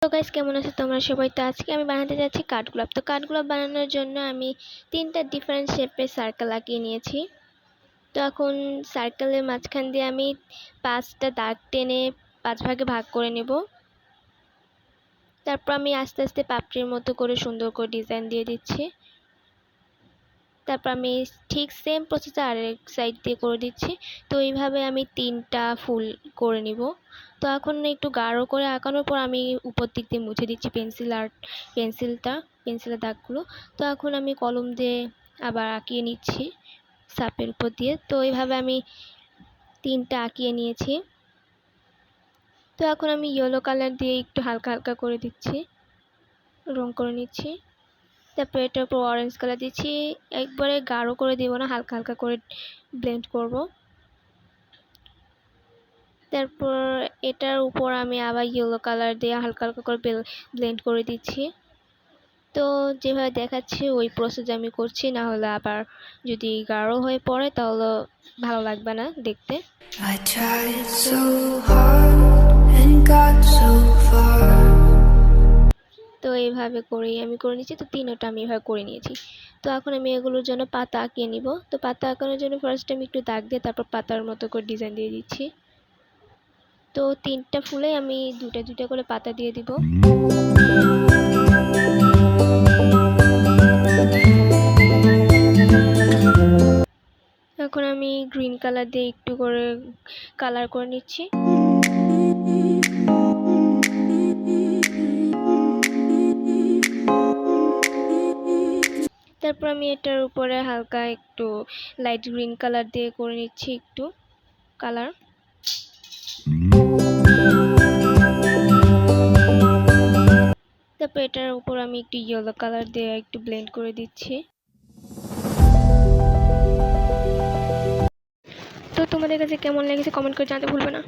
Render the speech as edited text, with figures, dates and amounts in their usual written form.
তো গাইস, কেমন আছো তোমরা সবাই? তো আজকে আমি বানাতে যাচ্ছি কাঠগোলাপ। তো কাঠগোলাপ বানানোর জন্য আমি 3টা ডিফারেন্ট শেপের সার্কেল আঁকিয়ে নিয়েছি। তো এখন সার্কেলের মাঝখান দিয়ে আমি 5টা দাগ টেনে 5 ভাগে ভাগ করে নেব। তারপর আমি আস্তে আস্তে পাপড়ির মতো করে সুন্দর করে ডিজাইন দিয়ে দিচ্ছি। তারপর আমি ঠিক সেম প্রসেসে আরেক সাইড দিয়ে করে দিচ্ছি। তো এইভাবে আমি 3টা ফুল করে নিব। তো এখন একটু গাঢ় করে আঁকানোর পর আমি উপর দিক দিয়ে মুছে দিচ্ছি পেন্সিলের দাগগুলো। তো এখন আমি কলম দিয়ে আবার আঁকিয়ে নিচ্ছি সাপের উপর দিয়ে। তো এইভাবে আমি 3টা আঁকিয়ে নিয়েছি। তো এখন আমি ইয়েলো কালার দিয়ে একটু হালকা হালকা করে দিচ্ছি, রং করে নিচ্ছি। তারপর এটার উপর অরেঞ্জ কালার দিচ্ছি, একবারে গাঢ় করে দেব না, হালকা হালকা করে ব্লেন্ড করব। তারপর এটার উপর আমি আবার ইয়েলো কালার দিয়ে হালকা হালকা করে ব্লেন্ড করে দিচ্ছি। তো যেভাবে দেখাচ্ছি ওই প্রসেস আমি করছি, না হলে আবার যদি গাঢ় হয়ে পড়ে তাহলে ভালো লাগবে না দেখতে। I tried so hard and got so far. তো এইভাবে করেই আমি করে নিচ্ছি। তো 3টা আমি এভাবে করে নিয়েছি। তো এখন আমি এগুলোর জন্য পাতা আঁকিয়ে নিব। তো পাতা আঁকানোর জন্য ফার্স্ট আমি একটু দাগ দিয়ে তারপর পাতার মতো করে ডিজাইন দিয়ে দিচ্ছি। তো 3টা ফুলে আমি 2টা 2টা করে পাতা দিয়ে দিব। এখন আমি গ্রিন কালার দিয়ে একটু করে কালার করে নিচ্ছি। তারপর আমি এটার উপরে হালকা একটু লাইট গ্রিন কালার দিয়ে করে নিচ্ছি একটু কালার। তারপর এটার উপর আমি একটু ইয়েলো কালার দিয়ে একটু ব্লেন্ড করে দিচ্ছি। তো তোমাদের কাছে কেমন লেগেছে কমেন্ট করে জানাতে ভুলবে না।